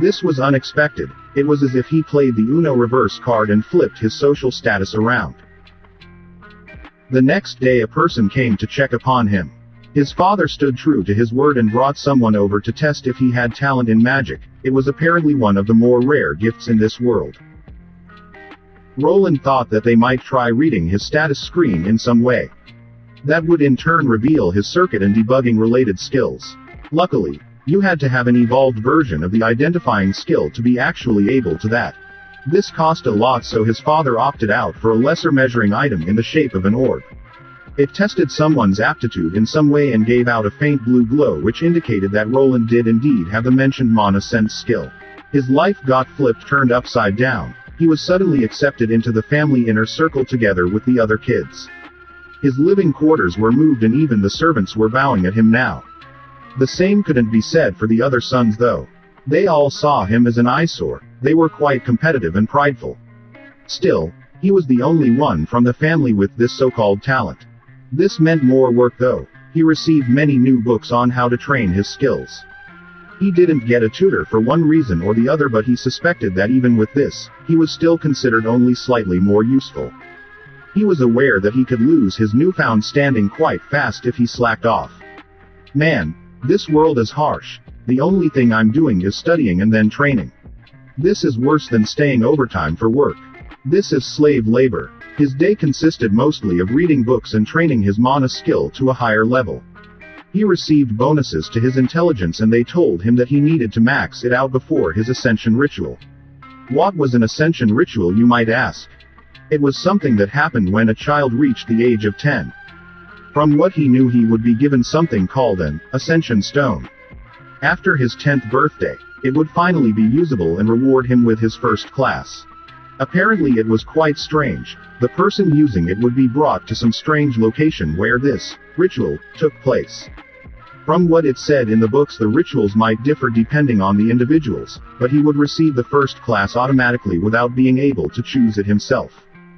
This was unexpected. It was as if he played the Uno reverse card and flipped his social status around. The next day a person came to check upon him. His father stood true to his word and brought someone over to test if he had talent in magic. It was apparently one of the more rare gifts in this world. Roland thought that they might try reading his status screen in some way. That would in turn reveal his circuit and debugging related skills. Luckily, you had to have an evolved version of the identifying skill to be actually able to that. This cost a lot, so his father opted out for a lesser measuring item in the shape of an orb. It tested someone's aptitude in some way and gave out a faint blue glow which indicated that Roland did indeed have the mentioned mana sense skill. His life got turned upside down. He was suddenly accepted into the family inner circle together with the other kids. His living quarters were moved and even the servants were bowing at him now. The same couldn't be said for the other sons though. They all saw him as an eyesore. They were quite competitive and prideful. Still, he was the only one from the family with this so-called talent. This meant more work though. He received many new books on how to train his skills. He didn't get a tutor for one reason or the other, but he suspected that even with this, he was still considered only slightly more useful. He was aware that he could lose his newfound standing quite fast if he slacked off. Man, this world is harsh. The only thing I'm doing is studying and then training. This is worse than staying overtime for work. This is slave labor. His day consisted mostly of reading books and training his mana skill to a higher level. He received bonuses to his intelligence and they told him that he needed to max it out before his ascension ritual. What was an ascension ritual, you might ask? It was something that happened when a child reached the age of 10. From what he knew, he would be given something called an ascension stone. After his 10th birthday, it would finally be usable and reward him with his first class. Apparently it was quite strange. The person using it would be brought to some strange location where this ritual took place. From what it said in the books, the rituals might differ depending on the individuals, but he would receive the first class automatically without being able to choose it himself.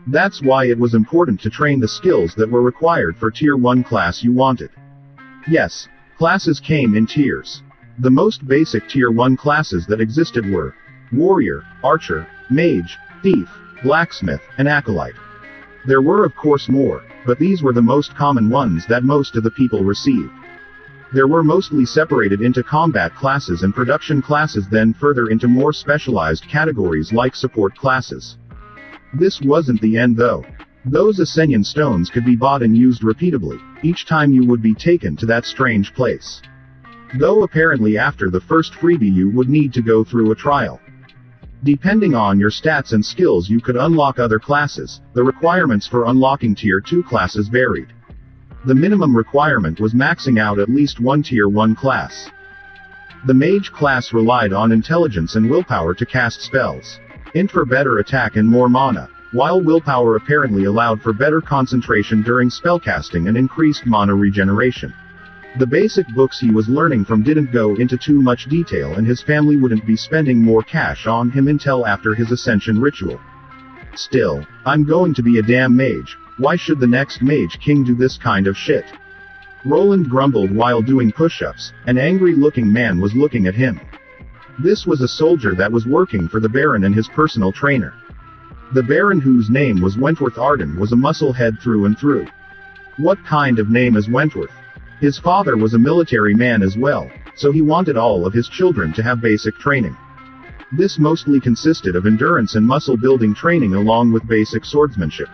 That's why it was important to train the skills that were required for Tier 1 class you wanted. Yes, classes came in tiers. The most basic Tier 1 classes that existed were Warrior, Archer, Mage, Thief, Blacksmith, and Acolyte. There were of course more, but these were the most common ones that most of the people received. There were mostly separated into combat classes and production classes, then further into more specialized categories like support classes. This wasn't the end though. Those ascension stones could be bought and used repeatedly, each time you would be taken to that strange place. Though apparently after the first freebie you would need to go through a trial. Depending on your stats and skills you could unlock other classes. The requirements for unlocking Tier 2 classes varied. The minimum requirement was maxing out at least one Tier 1 class. The Mage class relied on intelligence and willpower to cast spells. Int for better attack and more mana, while willpower apparently allowed for better concentration during spellcasting and increased mana regeneration. The basic books he was learning from didn't go into too much detail and his family wouldn't be spending more cash on him until after his ascension ritual. Still, I'm going to be a damn mage. Why should the next Mage King do this kind of shit? Roland grumbled while doing push-ups. An angry-looking man was looking at him. This was a soldier that was working for the Baron and his personal trainer. The Baron, whose name was Wentworth Arden, was a musclehead through and through. What kind of name is Wentworth? His father was a military man as well, so he wanted all of his children to have basic training. This mostly consisted of endurance and muscle building training along with basic swordsmanship.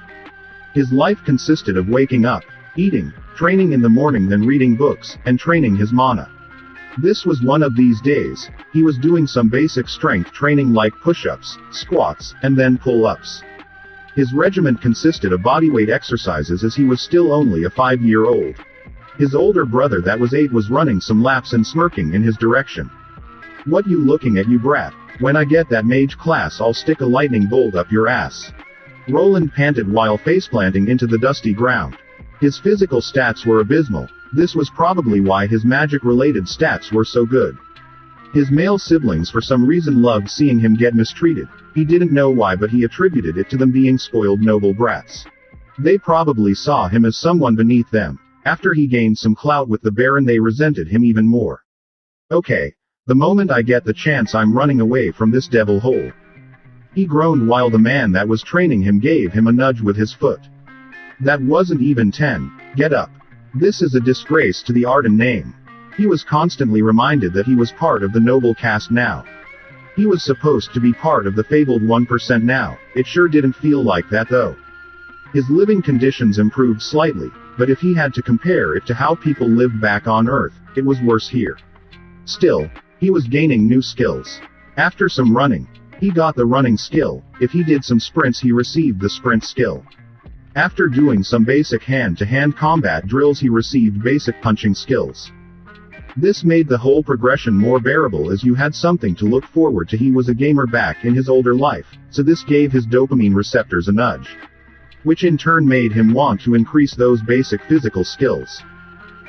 His life consisted of waking up, eating, training in the morning, then reading books, and training his mana. This was one of these days. He was doing some basic strength training like push-ups, squats, and then pull-ups. His regiment consisted of bodyweight exercises as he was still only a 5-year-old. His older brother that was 8 was running some laps and smirking in his direction. What you looking at, you brat? When I get that mage class I'll stick a lightning bolt up your ass. Roland panted while faceplanting into the dusty ground. His physical stats were abysmal. This was probably why his magic-related stats were so good. His male siblings for some reason loved seeing him get mistreated. He didn't know why, but he attributed it to them being spoiled noble brats. They probably saw him as someone beneath them. After he gained some clout with the Baron they resented him even more. Okay, The moment I get the chance I'm running away from this devil hole. He groaned while the man that was training him gave him a nudge with his foot. That wasn't even 10. Get up. This is a disgrace to the Arden name. He was constantly reminded that he was part of the noble caste now. He was supposed to be part of the fabled 1% now. It sure didn't feel like that though. His living conditions improved slightly, but if he had to compare it to how people lived back on Earth, it was worse here. Still, he was gaining new skills. After some running, he got the running skill. If he did some sprints, he received the sprint skill. After doing some basic hand-to-hand combat drills, he received basic punching skills. This made the whole progression more bearable as you had something to look forward to. He was a gamer back in his older life, so this gave his dopamine receptors a nudge, which in turn made him want to increase those basic physical skills.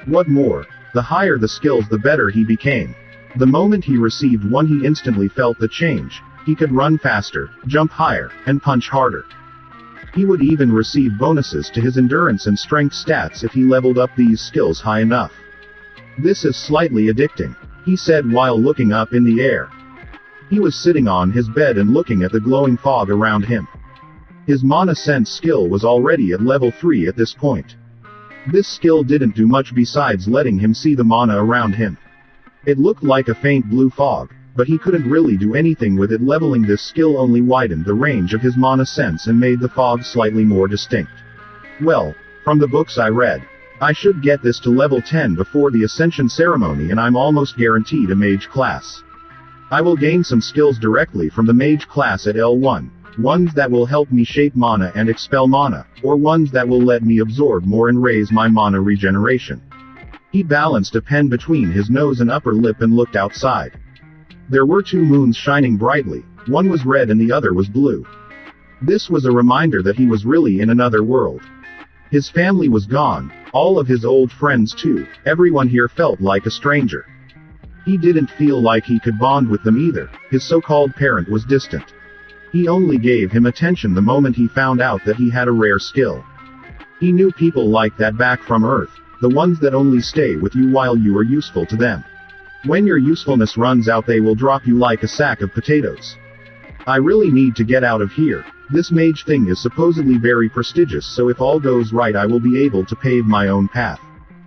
What more, the higher the skills, the better he became. The moment he received one, he instantly felt the change. He could run faster, jump higher, and punch harder. He would even receive bonuses to his endurance and strength stats if he leveled up these skills high enough. This is slightly addicting, he said while looking up in the air. He was sitting on his bed and looking at the glowing fog around him. His mana sense skill was already at level 3 at this point. This skill didn't do much besides letting him see the mana around him. It looked like a faint blue fog, but he couldn't really do anything with it. Leveling this skill only widened the range of his mana sense and made the fog slightly more distinct. Well, from the books I read, I should get this to level 10 before the Ascension ceremony, and I'm almost guaranteed a mage class. I will gain some skills directly from the mage class at L1, ones that will help me shape mana and expel mana, or ones that will let me absorb more and raise my mana regeneration. He balanced a pen between his nose and upper lip and looked outside. There were 2 moons shining brightly, one was red and the other was blue. This was a reminder that he was really in another world. His family was gone, all of his old friends too. Everyone here felt like a stranger. He didn't feel like he could bond with them either. His so-called parent was distant. He only gave him attention the moment he found out that he had a rare skill. He knew people like that back from Earth, the ones that only stay with you while you are useful to them. When your usefulness runs out, they will drop you like a sack of potatoes. I really need to get out of here. This mage thing is supposedly very prestigious, so if all goes right I will be able to pave my own path.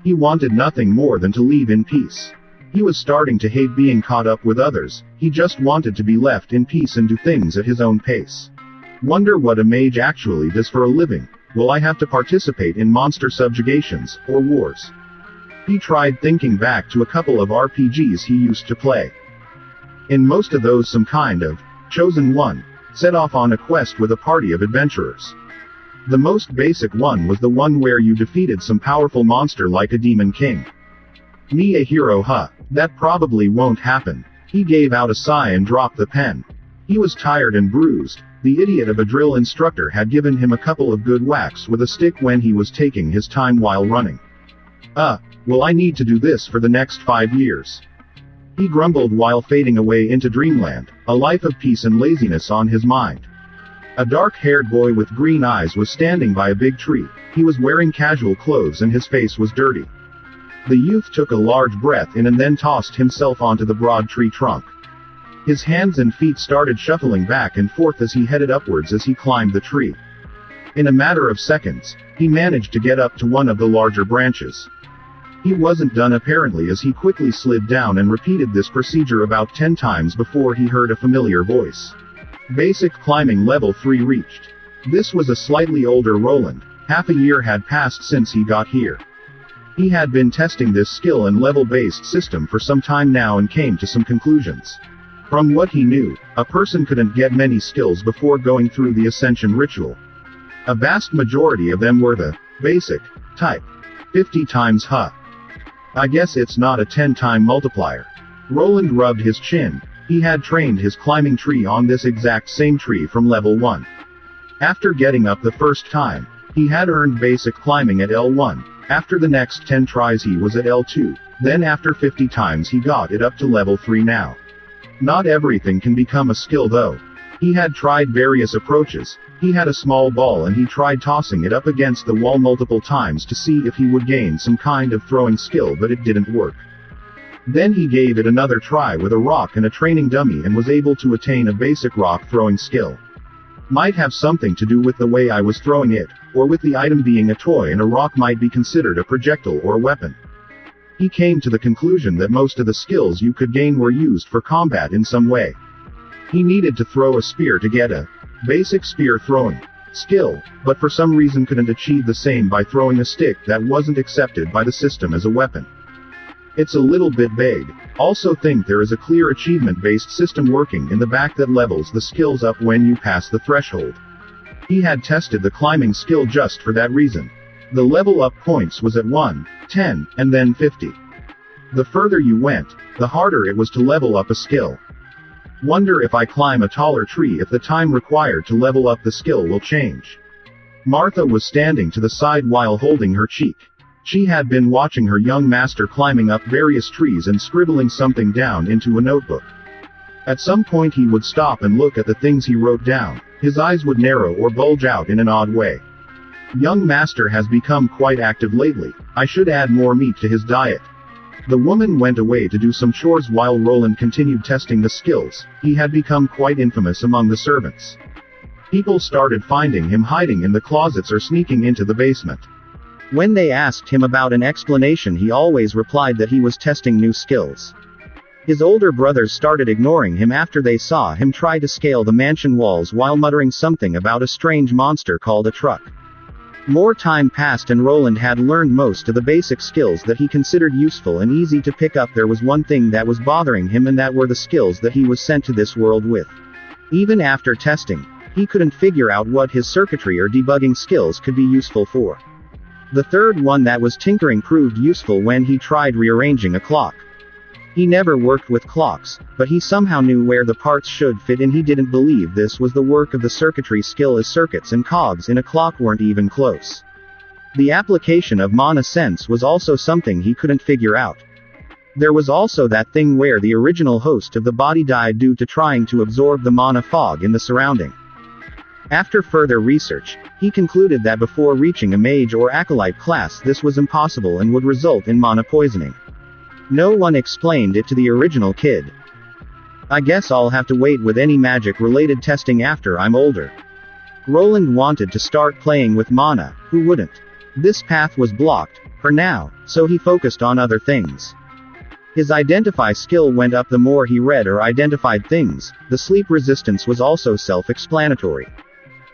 He wanted nothing more than to leave in peace. He was starting to hate being caught up with others. He just wanted to be left in peace and do things at his own pace. Wonder what a mage actually does for a living. Will I have to participate in monster subjugations, or wars? He tried thinking back to a couple of RPGs he used to play. In most of those, some kind of chosen one set off on a quest with a party of adventurers. The most basic one was the one where you defeated some powerful monster like a demon king. Me a hero, huh? That probably won't happen. He gave out a sigh and dropped the pen. He was tired and bruised. The idiot of a drill instructor had given him a couple of good whacks with a stick when he was taking his time while running. Well, I need to do this for the next 5 years. He grumbled while fading away into dreamland, a life of peace and laziness on his mind. A dark-haired boy with green eyes was standing by a big tree. He was wearing casual clothes and his face was dirty. The youth took a large breath in and then tossed himself onto the broad tree trunk. His hands and feet started shuffling back and forth as he headed upwards as he climbed the tree. In a matter of seconds, he managed to get up to one of the larger branches. He wasn't done apparently, as he quickly slid down and repeated this procedure about 10 times before he heard a familiar voice. Basic climbing level 3 reached. This was a slightly older Roland. Half a year had passed since he got here. He had been testing this skill and level-based system for some time now and came to some conclusions. From what he knew, a person couldn't get many skills before going through the Ascension ritual. A vast majority of them were the basic type. 50 times, huh? I guess it's not a 10-time multiplier. Roland rubbed his chin. He had trained his climbing tree on this exact same tree from level 1. After getting up the first time, he had earned basic climbing at L1. After the next 10 tries he was at L2. Then after 50 times he got it up to level 3 now. Not everything can become a skill though. He had tried various approaches. He had a small ball and he tried tossing it up against the wall multiple times to see if he would gain some kind of throwing skill, but it didn't work. Then he gave it another try with a rock and a training dummy and was able to attain a basic rock throwing skill. Might have something to do with the way I was throwing it, or with the item being a toy and a rock might be considered a projectile or weapon. He came to the conclusion that most of the skills you could gain were used for combat in some way. He needed to throw a spear to get a basic spear throwing skill, but for some reason couldn't achieve the same by throwing a stick that wasn't accepted by the system as a weapon. It's a little bit vague. Also think there is a clear achievement-based system working in the back that levels the skills up when you pass the threshold. He had tested the climbing skill just for that reason. The level up points was at 1, 10, and then 50. The further you went, the harder it was to level up a skill. Wonder if I climb a taller tree if the time required to level up the skill will change. Martha was standing to the side while holding her cheek. She had been watching her young master climbing up various trees and scribbling something down into a notebook. At some point he would stop and look at the things he wrote down. His eyes would narrow or bulge out in an odd way. Young master has become quite active lately. I should add more meat to his diet. The woman went away to do some chores while Roland continued testing the skills. He had become quite infamous among the servants. People started finding him hiding in the closets or sneaking into the basement. When they asked him about an explanation, he always replied that he was testing new skills. His older brothers started ignoring him after they saw him try to scale the mansion walls while muttering something about a strange monster called a truck. More time passed and Roland had learned most of the basic skills that he considered useful and easy to pick up. There was one thing that was bothering him, and that were the skills that he was sent to this world with. Even after testing, he couldn't figure out what his circuitry or debugging skills could be useful for. The third one, that was tinkering, proved useful when he tried rearranging a clock. He never worked with clocks, but he somehow knew where the parts should fit, and he didn't believe this was the work of the circuitry skill, as circuits and cogs in a clock weren't even close. The application of mana sense was also something he couldn't figure out. There was also that thing where the original host of the body died due to trying to absorb the mana fog in the surrounding. After further research, he concluded that before reaching a mage or acolyte class this was impossible and would result in mana poisoning. No one explained it to the original kid. I guess I'll have to wait with any magic-related testing after I'm older. Roland wanted to start playing with mana, who wouldn't? This path was blocked, for now, so he focused on other things. His identify skill went up the more he read or identified things. The sleep resistance was also self-explanatory.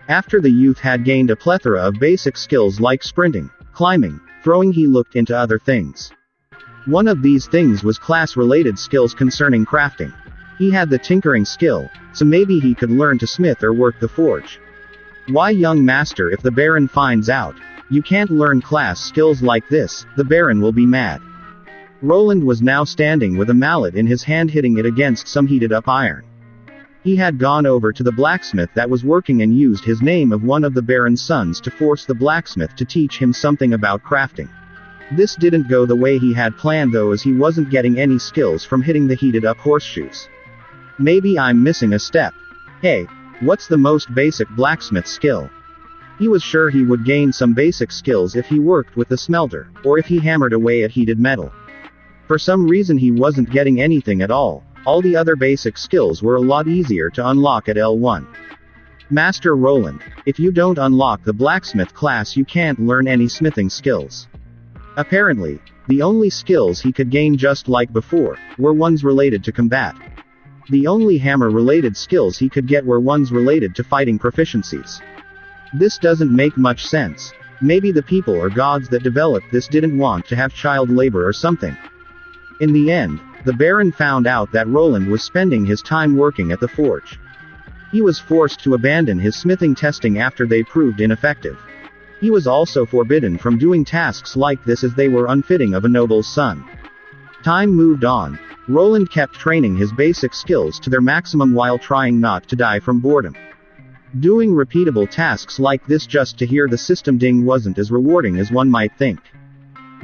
After the youth had gained a plethora of basic skills like sprinting, climbing, throwing, he looked into other things. One of these things was class-related skills concerning crafting. He had the tinkering skill, so maybe he could learn to smith or work the forge. Why, young master, if the Baron finds out you can't learn class skills like this, the Baron will be mad. Roland was now standing with a mallet in his hand, hitting it against some heated-up iron. He had gone over to the blacksmith that was working and used his name of one of the Baron's sons to force the blacksmith to teach him something about crafting. This didn't go the way he had planned though, as he wasn't getting any skills from hitting the heated-up horseshoes. Maybe I'm missing a step. Hey, what's the most basic blacksmith skill? He was sure he would gain some basic skills if he worked with the smelter, or if he hammered away at heated metal. For some reason he wasn't getting anything at all. All the other basic skills were a lot easier to unlock at L1. Master Roland, if you don't unlock the blacksmith class you can't learn any smithing skills. Apparently, the only skills he could gain, just like before, were ones related to combat. The only hammer-related skills he could get were ones related to fighting proficiencies. This doesn't make much sense. Maybe the people or gods that developed this didn't want to have child labor or something. In the end, the Baron found out that Roland was spending his time working at the forge. He was forced to abandon his smithing testing after they proved ineffective. He was also forbidden from doing tasks like this as they were unfitting of a noble's son. Time moved on. Roland kept training his basic skills to their maximum while trying not to die from boredom. Doing repeatable tasks like this just to hear the system ding wasn't as rewarding as one might think.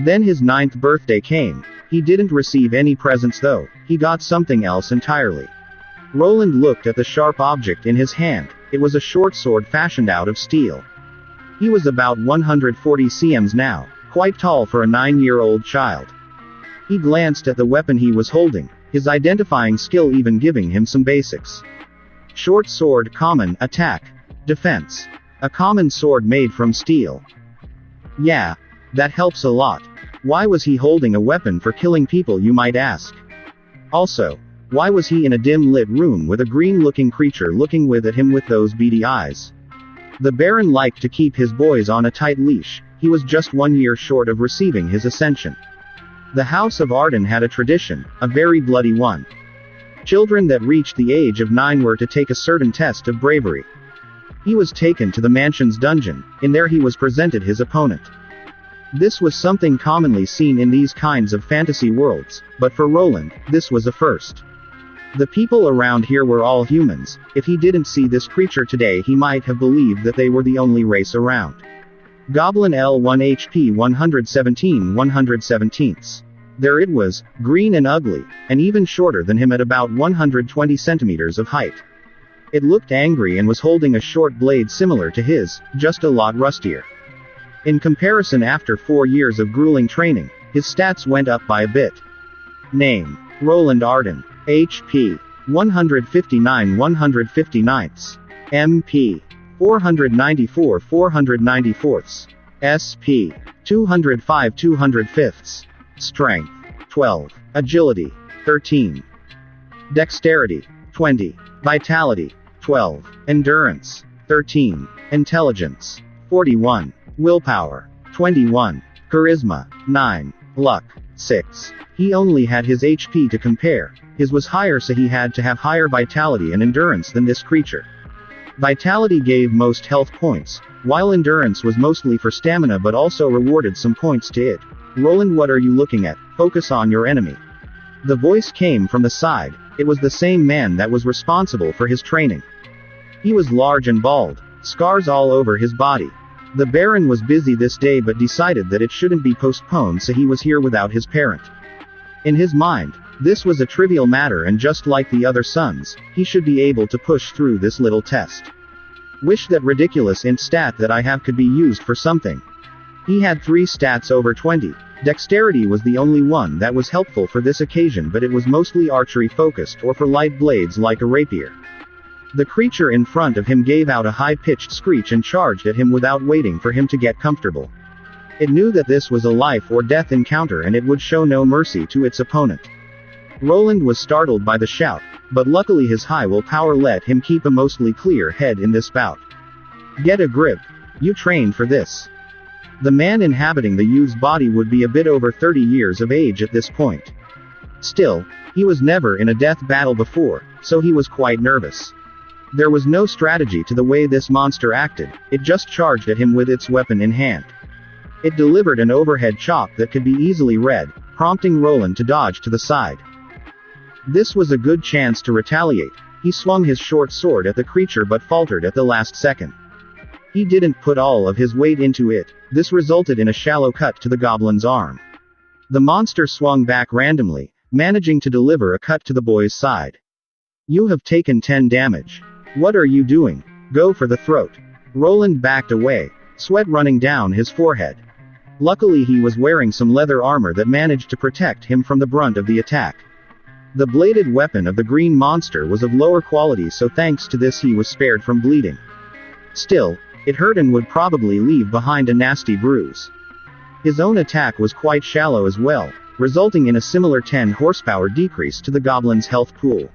Then his 9th birthday came. He didn't receive any presents though, he got something else entirely. Roland looked at the sharp object in his hand. It was a short sword fashioned out of steel. He was about 140 cms now, quite tall for a 9-year-old child. He glanced at the weapon he was holding, his identifying skill even giving him some basics. Short sword, common, attack, defense. A common sword made from steel. Yeah, that helps a lot. Why was he holding a weapon for killing people, you might ask? Also, why was he in a dim-lit room with a green-looking creature looking at him with those beady eyes? The Baron liked to keep his boys on a tight leash. He was just 1 year short of receiving his ascension. The House of Arden had a tradition, a very bloody one. Children that reached the age of 9 were to take a certain test of bravery. He was taken to the mansion's dungeon. In there he was presented his opponent. This was something commonly seen in these kinds of fantasy worlds, but for Roland, this was a first. The people around here were all humans. If he didn't see this creature today, he might have believed that they were the only race around. Goblin L1 HP 117 117ths. There it was, green and ugly, and even shorter than him at about 120 centimeters of height. It looked angry and was holding a short blade similar to his, just a lot rustier. In comparison, after 4 years of grueling training, his stats went up by a bit. Name: Roland Arden. HP: 159 159ths. MP: 494 494ths. SP: 205 205ths. Strength: 12. Agility: 13. Dexterity: 20. Vitality: 12. Endurance: 13. Intelligence: 41. Willpower: 21. Charisma: 9. Luck: 6. He only had his HP to compare. His was higher, so he had to have higher vitality and endurance than this creature. Vitality gave most health points, while endurance was mostly for stamina but also rewarded some points to it. Roland, what are you looking at? Focus on your enemy. The voice came from the side. It was the same man that was responsible for his training. He was large and bald, scars all over his body. The Baron was busy this day but decided that it shouldn't be postponed, so he was here without his parent. In his mind, this was a trivial matter, and just like the other sons, he should be able to push through this little test. Wish that ridiculous int stat that I have could be used for something. He had 3 stats over 20. Dexterity was the only one that was helpful for this occasion, but it was mostly archery focused or for light blades like a rapier. The creature in front of him gave out a high-pitched screech and charged at him without waiting for him to get comfortable. It knew that this was a life or death encounter and it would show no mercy to its opponent. Roland was startled by the shout, but luckily his high willpower let him keep a mostly clear head in this bout. Get a grip. You trained for this. The man inhabiting the youth's body would be a bit over 30 years of age at this point. Still, he was never in a death battle before, so he was quite nervous. There was no strategy to the way this monster acted. It just charged at him with its weapon in hand. It delivered an overhead chop that could be easily read, prompting Roland to dodge to the side. This was a good chance to retaliate. He swung his short sword at the creature but faltered at the last second. He didn't put all of his weight into it. This resulted in a shallow cut to the goblin's arm. The monster swung back randomly, managing to deliver a cut to the boy's side. You have taken 10 damage. What are you doing? Go for the throat. Roland backed away, sweat running down his forehead. Luckily he was wearing some leather armor that managed to protect him from the brunt of the attack. The bladed weapon of the green monster was of lower quality, so thanks to this he was spared from bleeding. Still, it hurt and would probably leave behind a nasty bruise. His own attack was quite shallow as well, resulting in a similar 10 horsepower decrease to the goblin's health pool.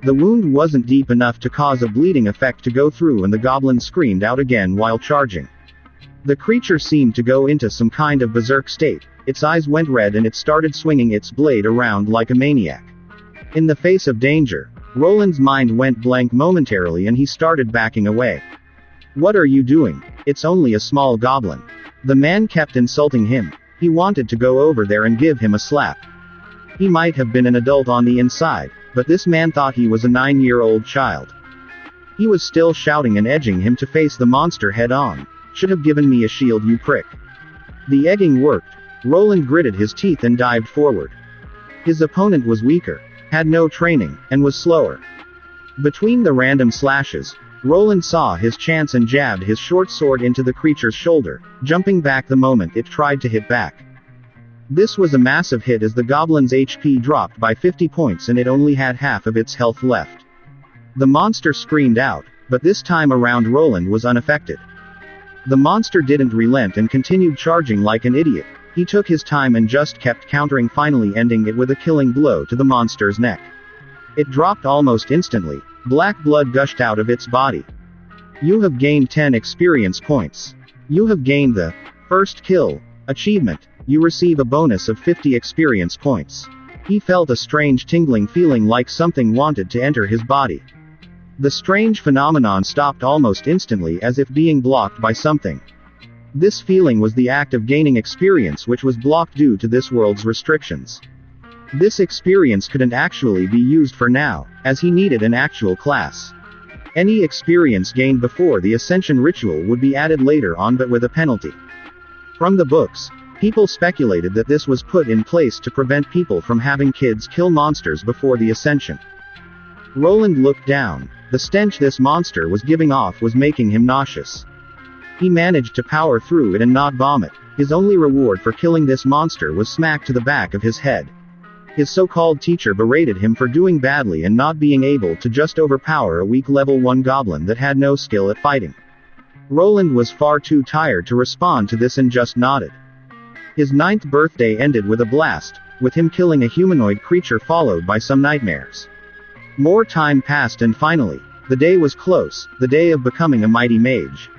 The wound wasn't deep enough to cause a bleeding effect to go through, and the goblin screamed out again while charging. The creature seemed to go into some kind of berserk state. Its eyes went red and it started swinging its blade around like a maniac. In the face of danger, Roland's mind went blank momentarily and he started backing away. What are you doing? It's only a small goblin. The man kept insulting him. He wanted to go over there and give him a slap. He might have been an adult on the inside, but this man thought he was a 9-year-old child. He was still shouting and edging him to face the monster head on. Should have given me a shield, you prick. The egging worked. Roland gritted his teeth and dived forward. His opponent was weaker, had no training, and was slower. Between the random slashes, Roland saw his chance and jabbed his short sword into the creature's shoulder, jumping back the moment it tried to hit back. This was a massive hit as the goblin's HP dropped by 50 points and it only had half of its health left. The monster screamed out, but this time around Roland was unaffected. The monster didn't relent and continued charging like an idiot. He took his time and just kept countering, finally ending it with a killing blow to the monster's neck. It dropped almost instantly. Black blood gushed out of its body. You have gained 10 experience points. You have gained the first kill achievement. You receive a bonus of 50 experience points. He felt a strange tingling feeling like something wanted to enter his body. The strange phenomenon stopped almost instantly as if being blocked by something. This feeling was the act of gaining experience which was blocked due to this world's restrictions. This experience couldn't actually be used for now, as he needed an actual class. Any experience gained before the Ascension ritual would be added later on, but with a penalty. From the books, people speculated that this was put in place to prevent people from having kids kill monsters before the Ascension. Roland looked down. The stench this monster was giving off was making him nauseous. He managed to power through it and not vomit. His only reward for killing this monster was smack to the back of his head. His so-called teacher berated him for doing badly and not being able to just overpower a weak level 1 goblin that had no skill at fighting. Roland was far too tired to respond to this and just nodded. His 9th birthday ended with a blast, with him killing a humanoid creature followed by some nightmares. More time passed and finally, the day was close, the day of becoming a mighty mage.